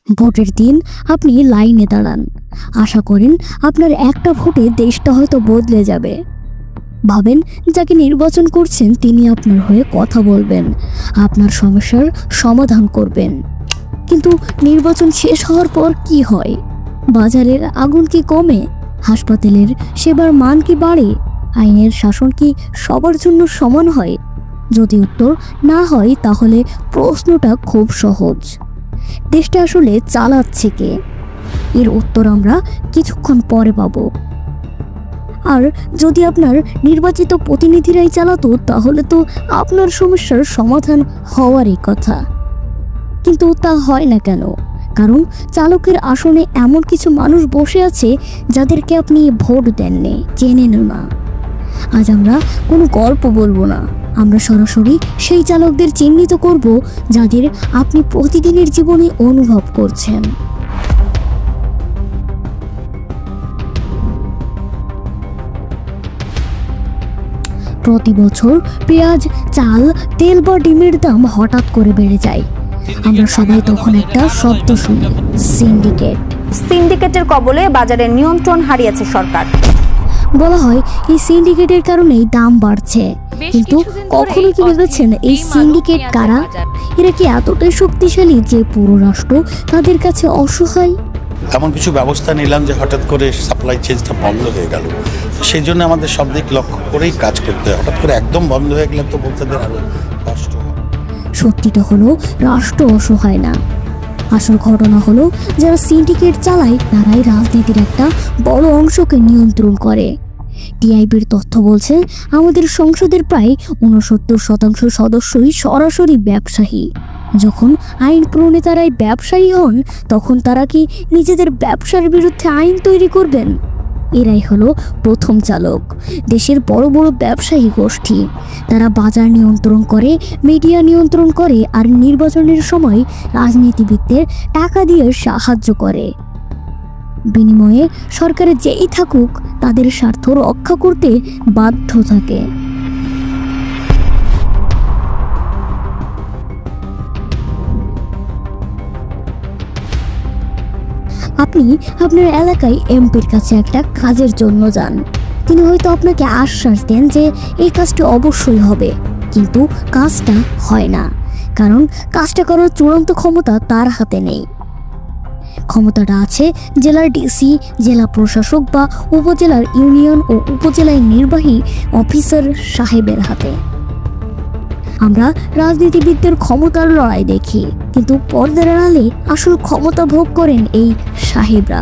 ভোটের দিন আপনি লাইনে দাঁড়ান, আশা করেন আপনার একটা ভোটে দেশটা হয়তো বদলে যাবে। ভাবেন যাকে নির্বাচন করছেন তিনি আপনার হয়ে কথা বলবেন, আপনার সমস্যার সমাধান করবেন। কিন্তু নির্বাচন শেষ হওয়ার পর কি হয়? বাজারের আগুন কি কমে? হাসপাতালের সেবার মান কি বাড়ে? আইনের শাসন কি সবার জন্য সমান হয়? যদি উত্তর না হয় তাহলে প্রশ্নটা খুব সহজ, দেশটা আসলে চালাচ্ছে কে? এর উত্তর আমরা কিছুক্ষণ পরে পাবো। আর যদি আপনার নির্বাচিত প্রতিনিধিরাই চালাতো তাহলে তো আপনার সমস্যার সমাধান হওয়ারই কথা। কিন্তু তা হয় না কেন? কারণ চালকের আসনে এমন কিছু মানুষ বসে আছে যাদেরকে আপনি ভোট দেননি, চেনেন না। আজ আমরা কোনো গল্প বলবো না, আমরা সরাসরি সেই চালকদের চিহ্নিত করব যাদের আপনি প্রতিদিনের জীবনে অনুভব করছেন। প্রতি বছর পেঁয়াজ, চাল, তেল বা ডিমের দাম হঠাৎ করে বেড়ে যায়। আমরা সবাই তখন একটা শব্দ শুনি, সিন্ডিকেট। সিন্ডিকেটের কবলে বাজারে নিয়ন্ত্রণ হারিয়েছে সরকার। বলা হয় এই সিন্ডিকেটের কারণেই দাম বাড়ছে। কিন্তু কখনো কি ভেবেছেন এই সিন্ডিকেট কারা? এরা কি এতটাই শক্তিশালী যে পুরো রাষ্ট্র তাদের কাছে অসহায়? এমন কিছু ব্যবস্থা নিলাম যে হঠাৎ করে সাপ্লাই চেঞ্জটা বন্ধ হয়ে গেল। সেই জন্য আমাদের সব দিক লক্ষ্য করেই কাজ করতে হয়। হঠাৎ করে একদম বন্ধ হয়ে গেলে তো ভোক্তাদের আরো কষ্ট হয়। সত্যিটা হলো রাষ্ট্র অসহায় না, আসল ঘটনা হলো যারা সিন্ডিকেট চালায় তারাই রাজনীতির একটা বড় অংশকে নিয়ন্ত্রণ করে। টিআইবির তথ্য বলছে আমাদের সংসদের প্রায় 69% সদস্যই সরাসরি ব্যবসায়ী। যখন আইন প্রণেতারাই ব্যবসায়ী হন তখন তারা কি নিজেদের ব্যবসার বিরুদ্ধে আইন তৈরি করবেন? এরাই হলো প্রথম চালক, দেশের বড় বড় ব্যবসায়ী গোষ্ঠী। তারা বাজার নিয়ন্ত্রণ করে, মিডিয়া নিয়ন্ত্রণ করে, আর নির্বাচনের সময় রাজনীতিবিদদের টাকা দিয়ে সাহায্য করে। বিনিময়ে সরকারে যেই থাকুক তাদের স্বার্থ রক্ষা করতে বাধ্য থাকে। আপনি আপনার এলাকায় এমপির কাছে একটা কাজের জন্য যান। তিনি হয়তো আপনাকে আশ্বাস দেন যে এই কাজটি অবশ্যই হবে, কিন্তু কাজটা হয় না, কারণ কাজটা করার চূড়ান্ত ক্ষমতা তার হাতে নেই। ক্ষমতাটা আছে জেলার ডিসি, জেলা প্রশাসক বা উপজেলার ইউনিয়ন ও উপজেলায় নির্বাহী অফিসার সাহেবের হাতে। আমরা রাজনীতিবিদদের ক্ষমতার লড়াই দেখি, কিন্তু পর্দার আড়ালে আসল ক্ষমতা ভোগ করেন এই সাহেবরা।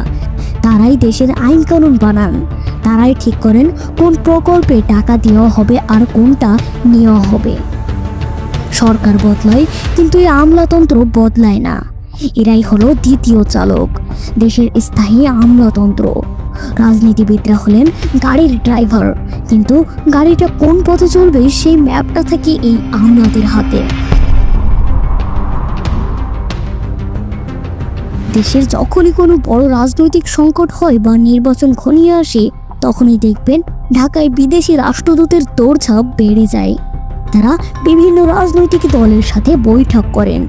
তারাই দেশের আইন কানুন বানান, তারাই ঠিক করেন কোন প্রকল্পে টাকা দেওয়া হবে আর কোনটা নেওয়া হবে। সরকার বদলায় কিন্তু এই আমলাতন্ত্র বদলায় না। এরাই হলো দ্বিতীয় চালক, দেশের স্থায়ী আমলাতন্ত্র। রাজনীতিবিদরা হলেন গাড়ির ড্রাইভার, কিন্তু গাড়িটা কোন পথে চলবে সেই ম্যাপটা থাকে এই আমলাদের হাতে। দেশের যখনই কোনো বড় রাজনৈতিক সংকট হয় বা নির্বাচন ঘনিয়ে আসে তখনই দেখবেন ঢাকায় বিদেশি রাষ্ট্রদূতের দৌড়ঝাঁপ বেড়ে যায়। তারা বিভিন্ন রাজনৈতিক দলের সাথে বৈঠক করেন।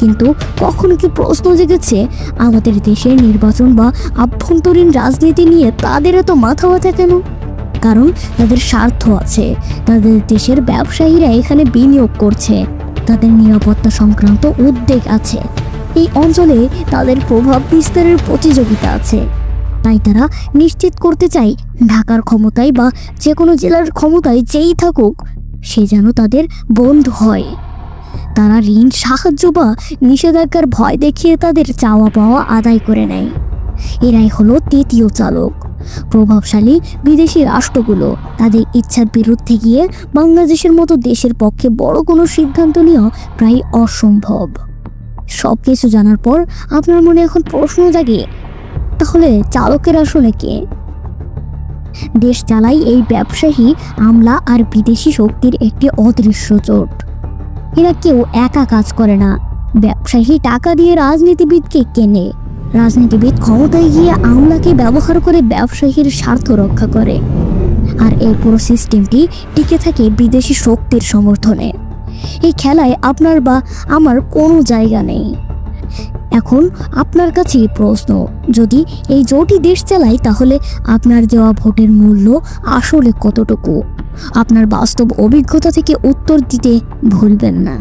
কিন্তু কখনো কি প্রশ্ন জেগেছে আমাদের দেশের নির্বাচন বা আভ্যন্তরীণ রাজনীতি নিয়ে তাদের এত মাথা ব্যথা কেন? কারণ তাদের স্বার্থ আছে, তাদের দেশের ব্যবসায়ীরা এখানে বিনিয়োগ করছে, তাদের নিরাপত্তা সংক্রান্ত উদ্বেগ আছে, এই অঞ্চলে তাদের প্রভাব বিস্তারের প্রতিযোগিতা আছে। তাই তারা নিশ্চিত করতে চায় ঢাকার ক্ষমতায় বা যে কোনো জেলার ক্ষমতায় যেই থাকুক সে যেন তাদের বন্ধু হয়। তারা ঋণ, সাহায্য বা নিষেধাজ্ঞার ভয় দেখিয়ে তাদের চাওয়া পাওয়া আদায় করে নেয়। এরাই হলো তৃতীয় চালক। প্রভাবশালী বিদেশি রাষ্ট্রগুলো তাদের ইচ্ছার বিরুদ্ধে গিয়ে বাংলাদেশের মতো দেশের পক্ষে বড় কোনো সিদ্ধান্ত নেওয়া প্রায় অসম্ভব। সব কিছু জানার পর আপনার মনে এখন প্রশ্ন জাগে, তাহলে চালকের আসলে কে? দেশ চালায় এই ব্যবসায়ী, আমলা আর বিদেশি শক্তির একটি অদৃশ্য জোট। এরা কেউ একা কাজ করে না। ব্যবসায়ী টাকা দিয়ে রাজনীতিবিদকে কেনে, রাজনীতিবিদ ক্ষমতায় গিয়ে আমলাকে ব্যবহার করে ব্যবসায়ীর স্বার্থ রক্ষা করে, আর এই পুরো সিস্টেমটি টিকে থাকে বিদেশি শক্তির সমর্থনে। এই খেলায় আপনার বা আমার কোনো জায়গা নেই। এখন আপনার কাছে প্রশ্ন, যদি এই জোটই দেশ চালায় তাহলে আপনার দেওয়া ভোটের মূল্য আসলে কতটুকু? আপনার বাস্তব অভিজ্ঞতা থেকে উত্তর দিতে ভুলবেন না।